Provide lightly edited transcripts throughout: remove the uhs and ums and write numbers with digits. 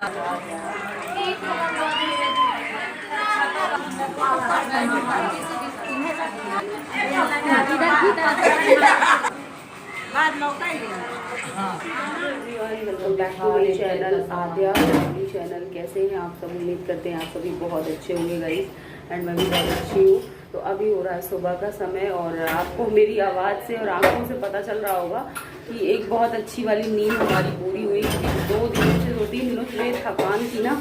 Welcome back to my channel Aadya family channel. कैसे हैं आप सब? उम्मीद करते हैं आप सभी बहुत अच्छे होंगे गाइस, एंड मैं भी बहुत अच्छी हूँ। तो अभी हो रहा है सुबह का समय और आपको मेरी आवाज़ से और आंखों से पता चल रहा होगा कि एक बहुत अच्छी वाली नींद हमारी पूरी हुई। 2-3 दिनों से थकान थी ना,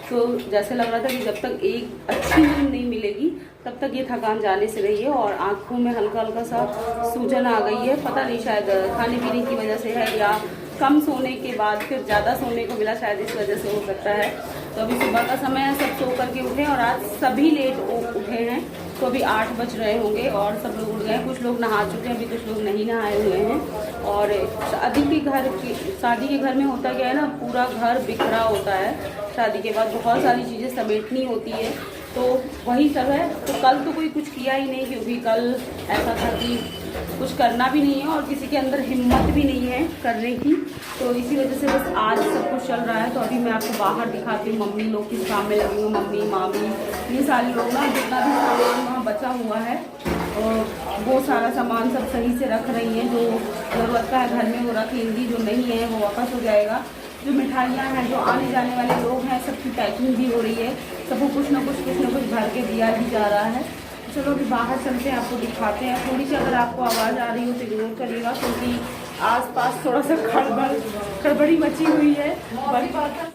तो जैसे लग रहा था कि जब तक एक अच्छी नींद नहीं मिलेगी तब तक ये थकान जाने से रही है। और आँखों में हल्का हल्का सा सूजन आ गई है, पता नहीं शायद खाने पीने की वजह से है या कम सोने के बाद फिर ज़्यादा सोने को मिला, शायद इस वजह से हो सकता है। तो अभी सुबह का समय है, सब सो करके उठे और आज सभी लेट उठे हैं। तो अभी 8 बज रहे होंगे और सब लोग उठ गए। कुछ लोग नहा चुके हैं, अभी कुछ लोग नहीं नहाए हुए हैं। और शादी के घर में होता क्या है ना, पूरा घर बिखरा होता है। शादी के बाद बहुत सारी चीज़ें समेटनी होती है, तो वही सब है। तो कल तो कोई कुछ किया ही नहीं, क्योंकि कल ऐसा था कि कुछ करना भी नहीं है और किसी के अंदर हिम्मत भी नहीं है करने की। तो इसी वजह से बस आज सब कुछ चल रहा है। तो अभी मैं आपको बाहर दिखाती हूँ, मम्मी लोग किस काम में लगी हुई, मम्मी मामी ये सारे लोग ना, जितना भी सामान वहाँ बचा हुआ है और वो सारा सामान सब सही से रख रही हैं। जो ज़रूरत का है घर में वो रखेंगी, जो नहीं है वो वापस हो जाएगा। जो मिठाइयाँ हैं, जो आने जाने वाले लोग हैं, सबकी पैकिंग भी हो रही है। सबको कुछ ना कुछ भर के दिया भी जा रहा है। चलो अभी बाहर चलते हैं, आपको दिखाते हैं। थोड़ी सी अगर आपको आवाज़ आ रही हो तो इग्नोर करिएगा, क्योंकि आसपास थोड़ा सा खड़बड़ी मची हुई है। बड़ी बात है।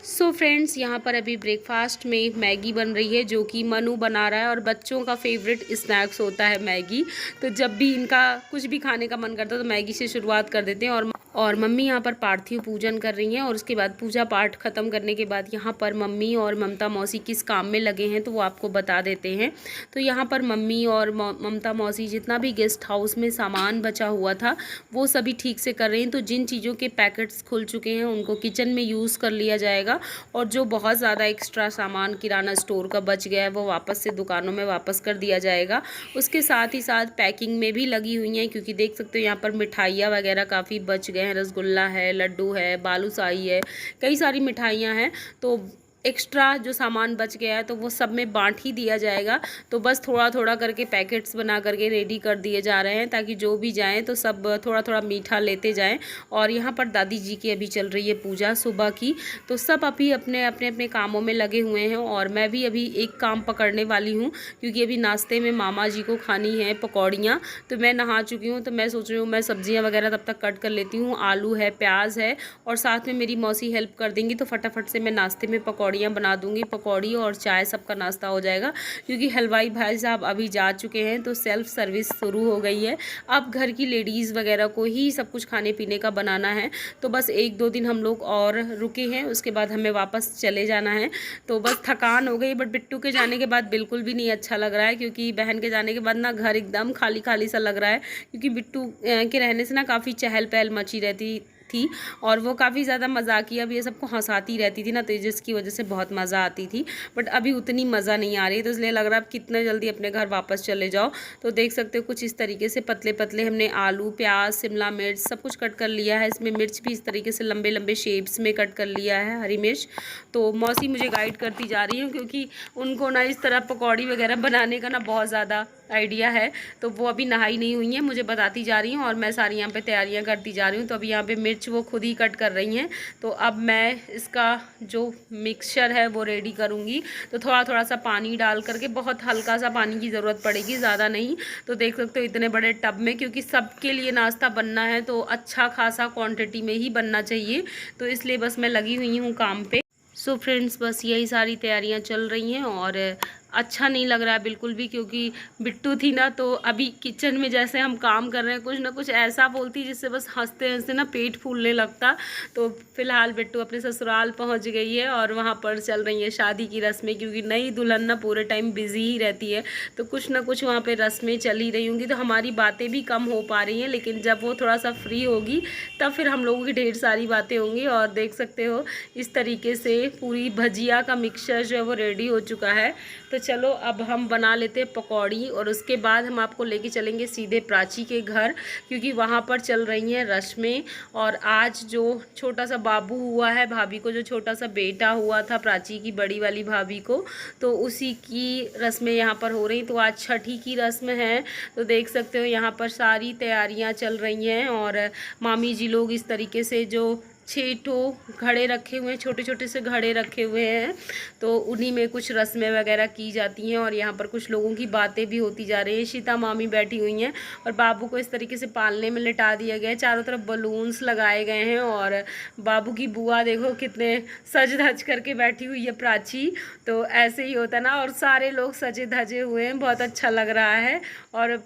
सो फ्रेंड्स, यहाँ पर अभी ब्रेकफास्ट में मैगी बन रही है, जो कि मनु बना रहा है। और बच्चों का फेवरेट स्नैक्स होता है मैगी, तो जब भी इनका कुछ भी खाने का मन करता है तो मैगी से शुरुआत कर देते हैं। और मम्मी यहाँ पर पार्थिव पूजन कर रही हैं। और उसके बाद पूजा पाठ ख़त्म करने के बाद यहाँ पर मम्मी और ममता मौसी किस काम में लगे हैं तो वो आपको बता देते हैं। तो यहाँ पर मम्मी और ममता मौसी जितना भी गेस्ट हाउस में सामान बचा हुआ था वो सभी ठीक से कर रही हैं। तो जिन चीज़ों के पैकेट्स खुल चुके हैं उनको किचन में यूज़ कर लिया जाएगा, और जो बहुत ज़्यादा एक्स्ट्रा सामान किराना स्टोर का बच गया है वो वापस से दुकानों में वापस कर दिया जाएगा। उसके साथ ही साथ पैकिंग में भी लगी हुई हैं, क्योंकि देख सकते हो यहाँ पर मिठाइयाँ वगैरह काफ़ी बच गए हैं। रसगुल्ला है, लड्डू है, बालूशाही है, कई सारी मिठाइयाँ हैं। तो एक्स्ट्रा जो सामान बच गया है तो वो सब में बांट ही दिया जाएगा। तो बस थोड़ा थोड़ा करके पैकेट्स बना करके रेडी कर दिए जा रहे हैं, ताकि जो भी जाएं तो सब थोड़ा थोड़ा मीठा लेते जाएं। और यहाँ पर दादी जी की अभी चल रही है पूजा सुबह की, तो सब अभी अपने अपने कामों में लगे हुए हैं। और मैं भी अभी एक काम पकड़ने वाली हूँ, क्योंकि अभी नाश्ते में मामा जी को खानी है पकौड़ियाँ। तो मैं नहा चुकी हूँ, तो मैं सोच रही हूँ मैं सब्जियाँ वगैरह तब तक कट कर लेती हूँ। आलू है, प्याज है, और साथ में मेरी मौसी हेल्प कर देंगी, तो फटाफट से मैं नाश्ते में पकौड़ियाँ बना दूंगी। पकौड़ी और चाय सबका नाश्ता हो जाएगा, क्योंकि हलवाई भाई साहब अभी जा चुके हैं। तो सेल्फ सर्विस शुरू हो गई है, अब घर की लेडीज़ वगैरह को ही सब कुछ खाने पीने का बनाना है। तो बस 1-2 दिन हम लोग और रुके हैं, उसके बाद हमें वापस चले जाना है। तो बस थकान हो गई, बट बिट्टू के जाने के बाद बिल्कुल भी नहीं अच्छा लग रहा है, क्योंकि बहन के जाने के बाद ना घर एकदम खाली खाली सा लग रहा है। क्योंकि बिट्टू के रहने से ना काफ़ी चहल पहल मची रहती थी, और वो काफ़ी ज़्यादा मजाकिया भी ये सबको हंसाती रहती थी ना, तो जिसकी वजह से बहुत मज़ा आती थी। बट अभी उतनी मज़ा नहीं आ रही, तो इसलिए लग रहा है अब कितने जल्दी अपने घर वापस चले जाओ। तो देख सकते हो कुछ इस तरीके से पतले पतले हमने आलू, प्याज, शिमला मिर्च सब कुछ कट कर लिया है। इसमें मिर्च भी इस तरीके से लंबे लंबे शेप्स में कट कर लिया है, हरी मिर्च। तो मौसी मुझे गाइड करती जा रही है, क्योंकि उनको ना इस तरह पकौड़ी वगैरह बनाने का ना बहुत ज़्यादा आइडिया है। तो वो अभी नहाई नहीं हुई हैं, मुझे बताती जा रही हैं, और मैं सारी यहाँ पे तैयारियाँ करती जा रही हूँ। तो अभी यहाँ पे मिर्च वो खुद ही कट कर रही हैं। तो अब मैं इसका जो मिक्सचर है वो रेडी करूँगी। तो थोड़ा थोड़ा सा पानी डाल करके, बहुत हल्का सा पानी की ज़रूरत पड़ेगी, ज़्यादा नहीं। तो देख सकते हो इतने बड़े टब में, क्योंकि सबके लिए नाश्ता बनना है तो अच्छा खासा क्वान्टिटी में ही बनना चाहिए। तो इसलिए बस मैं लगी हुई हूँ काम पे। सो फ्रेंड्स, बस यही सारी तैयारियां चल रही हैं, और अच्छा नहीं लग रहा है बिल्कुल भी, क्योंकि बिट्टू थी ना, तो अभी किचन में जैसे हम काम कर रहे हैं कुछ ना कुछ ऐसा बोलती जिससे बस हंसते हंसते ना पेट फूलने लगता। तो फिलहाल बिट्टू अपने ससुराल पहुंच गई है, और वहां पर चल रही है शादी की रस्में, क्योंकि नई दुल्हन ना पूरे टाइम बिजी ही रहती है। तो कुछ ना कुछ वहाँ पर रस्में चल ही रही होंगी, तो हमारी बातें भी कम हो पा रही हैं। लेकिन जब वो थोड़ा सा फ्री होगी तब फिर हम लोगों की ढेर सारी बातें होंगी। और देख सकते हो इस तरीके से पूरी भजिया का मिक्सचर जो है वो रेडी हो चुका है। तो चलो अब हम बना लेते हैं पकौड़ी और उसके बाद हम आपको लेके चलेंगे सीधे प्राची के घर, क्योंकि वहाँ पर चल रही हैं रस्में। और आज जो छोटा सा बाबू हुआ है, भाभी को जो छोटा सा बेटा हुआ था प्राची की बड़ी वाली भाभी को, तो उसी की रस्में यहाँ पर हो रही। तो आज छठी की रस्म है, तो देख सकते हो यहाँ पर सारी तैयारियाँ चल रही हैं। और मामी जी लोग इस तरीके से जो 6 ठो घड़े रखे हुए हैं, छोटे छोटे से घड़े रखे हुए हैं, तो उन्हीं में कुछ रस्में वगैरह की जाती हैं। और यहाँ पर कुछ लोगों की बातें भी होती जा रही हैं। सीता मामी बैठी हुई हैं और बाबू को इस तरीके से पालने में लिटा दिया गया है। चारों तरफ बलून्स लगाए गए हैं और बाबू की बुआ देखो कितने सज धज करके बैठी हुई है प्राची। तो ऐसे ही होता है ना, और सारे लोग सजे धजे हुए हैं, बहुत अच्छा लग रहा है। और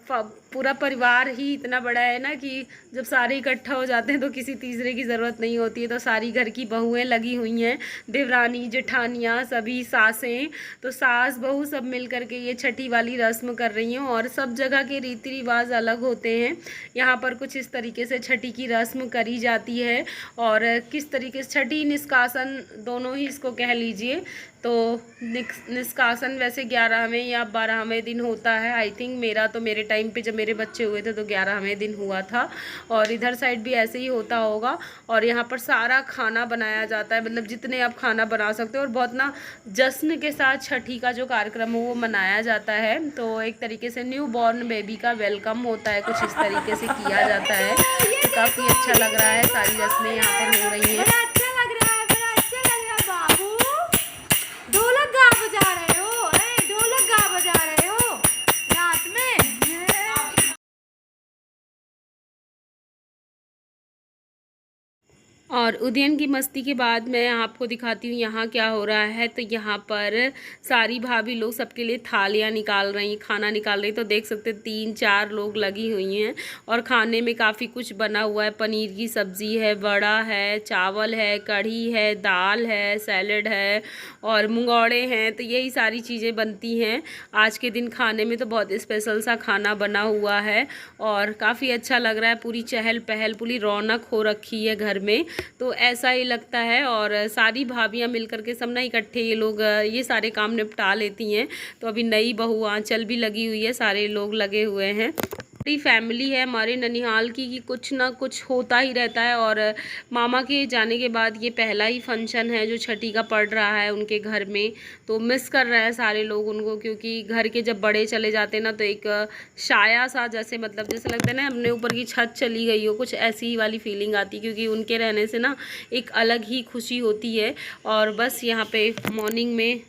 पूरा परिवार ही इतना बड़ा है ना कि जब सारे इकट्ठा हो जाते हैं तो किसी तीसरे की ज़रूरत नहीं होती है। तो सारी घर की बहुएं लगी हुई हैं, देवरानी जेठानियाँ सभी सासें, तो सास बहू सब मिल करके ये छठी वाली रस्म कर रही हैं। और सब जगह के रीति रिवाज अलग होते हैं। यहाँ पर कुछ इस तरीके से छठी की रस्म करी जाती है। और किस तरीके से छठी निष्कासन दोनों ही इसको कह लीजिए। तो निष्कासन वैसे 11वें या 12वें दिन होता है आई थिंक। मेरे टाइम पे जब मेरे बच्चे हुए थे तो 11वें दिन हुआ था। और इधर साइड भी ऐसे ही होता होगा। और यहाँ पर सारा खाना बनाया जाता है, मतलब जितने आप खाना बना सकते हो। और बहुत ना जश्न के साथ छठी का जो कार्यक्रम है वो मनाया जाता है। तो एक तरीके से न्यू बॉर्न बेबी का वेलकम होता है, कुछ इस तरीके से किया जाता है। तो काफ़ी अच्छा लग रहा है, सारी रस्में यहाँ पर हो रही हैं। और उदयन की मस्ती के बाद मैं आपको दिखाती हूँ यहाँ क्या हो रहा है। तो यहाँ पर सारी भाभी लोग सबके लिए थालियाँ निकाल रही, खाना निकाल रही। तो देख सकते 3-4 लोग लगी हुई हैं और खाने में काफ़ी कुछ बना हुआ है। पनीर की सब्ज़ी है, वड़ा है, चावल है, कढ़ी है, दाल है, सैलड है और मुंगौड़े हैं। तो यही सारी चीज़ें बनती हैं आज के दिन खाने में। तो बहुत स्पेशल सा खाना बना हुआ है और काफ़ी अच्छा लग रहा है। पूरी चहल पहल, पूरी रौनक हो रखी है घर में, तो ऐसा ही लगता है। और सारी भाभियाँ मिलकर के सब ना इकट्ठे ये लोग ये सारे काम निपटा लेती हैं। तो अभी नई बहू आंचल भी लगी हुई है, सारे लोग लगे हुए हैं। बड़ी फैमिली है हमारे ननिहाल की कि कुछ ना कुछ होता ही रहता है। और मामा के जाने के बाद ये पहला ही फंक्शन है जो छठी का पड़ रहा है उनके घर में। तो मिस कर रहे हैं सारे लोग उनको, क्योंकि घर के जब बड़े चले जाते हैं ना तो एक साया सा जैसे, मतलब जैसे लगता है ना अपने ऊपर की छत चली गई हो, कुछ ऐसी ही वाली फीलिंग आती है। क्योंकि उनके रहने से ना एक अलग ही खुशी होती है। और बस यहाँ पे मॉर्निंग में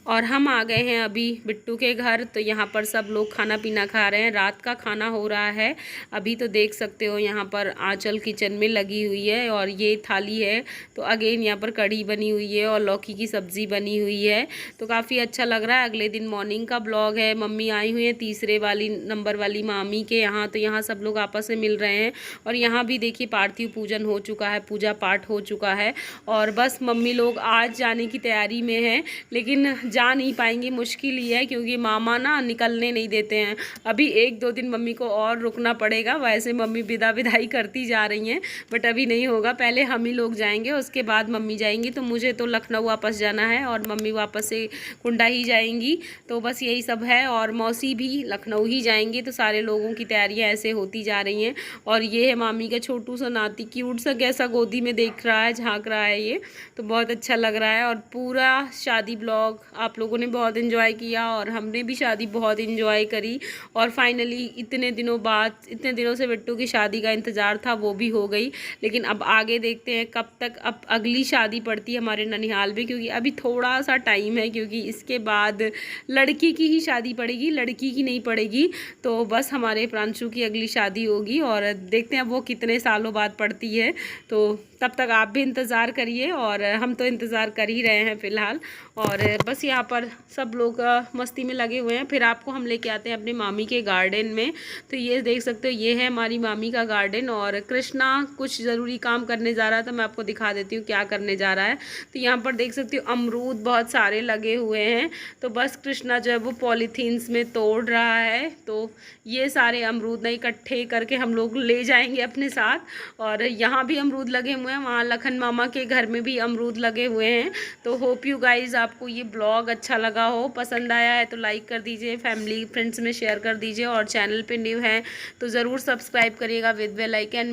और हम आ गए हैं अभी बिट्टू के घर। तो यहाँ पर सब लोग खाना पीना खा रहे हैं, रात का खाना हो रहा है अभी। तो देख सकते हो यहाँ पर आंचल किचन में लगी हुई है और ये थाली है। तो अगेन यहाँ पर कढ़ी बनी हुई है और लौकी की सब्ज़ी बनी हुई है। तो काफ़ी अच्छा लग रहा है। अगले दिन मॉर्निंग का ब्लॉग है। मम्मी आई हुई है तीसरे वाली नंबर वाली मामी के यहाँ। तो यहाँ सब लोग आपस में मिल रहे हैं। और यहाँ भी देखिए पार्थिव पूजन हो चुका है, पूजा पाठ हो चुका है। और बस मम्मी लोग आज जाने की तैयारी में हैं, लेकिन जा नहीं पाएंगी, मुश्किल ही है क्योंकि मामा ना निकलने नहीं देते हैं। अभी 1-2 दिन मम्मी को और रुकना पड़ेगा। वैसे मम्मी विदाई करती जा रही हैं, बट अभी नहीं होगा। पहले हम ही लोग जाएंगे, उसके बाद मम्मी जाएंगी। तो मुझे तो लखनऊ वापस जाना है और मम्मी वापस से कुंडा ही जाएंगी। तो बस यही सब है। और मौसी भी लखनऊ ही जाएंगी। तो सारे लोगों की तैयारियाँ ऐसे होती जा रही हैं। और ये है मामी का छोटू सा नाती, क्यूट सा कैसा गोदी में देख रहा है, झाँक रहा है ये। तो बहुत अच्छा लग रहा है। और पूरा शादी ब्लॉग आप लोगों ने बहुत एंजॉय किया और हमने भी शादी बहुत एंजॉय करी। और फाइनली इतने दिनों से बिट्टू की शादी का इंतज़ार था, वो भी हो गई। लेकिन अब आगे देखते हैं कब तक अब अगली शादी पड़ती है हमारे ननिहाल में, क्योंकि अभी थोड़ा सा टाइम है। क्योंकि इसके बाद लड़की की ही शादी पड़ेगी, लड़की की नहीं पड़ेगी। तो बस हमारे प्रांशु की अगली शादी होगी और देखते हैं वो कितने सालों बाद पड़ती है। तो तब तक आप भी इंतज़ार करिए और हम तो इंतज़ार कर ही रहे हैं फ़िलहाल। और बस यहाँ पर सब लोग मस्ती में लगे हुए हैं। फिर आपको हम लेके आते हैं अपने मामी के गार्डन में। तो ये देख सकते हो, ये है हमारी मामी का गार्डन। और कृष्णा कुछ ज़रूरी काम करने जा रहा है, तो मैं आपको दिखा देती हूँ क्या करने जा रहा है। तो यहाँ पर देख सकती हो अमरूद बहुत सारे लगे हुए हैं। तो बस कृष्णा जो है वो पॉलीथीन्स में तोड़ रहा है। तो ये सारे अमरूद ना इकट्ठे करके हम लोग ले जाएंगे अपने साथ। और यहाँ भी अमरूद लगे हुए हैं, वहाँ लखन मामा के घर में भी अमरूद लगे हुए हैं। तो होप यू गाइज आपको ये ब्लॉग व्लॉग अच्छा लगा हो, पसंद आया है तो लाइक कर दीजिए, फैमिली फ्रेंड्स में शेयर कर दीजिए और चैनल पे न्यू है तो ज़रूर सब्सक्राइब करिएगा विद बेल आइकन।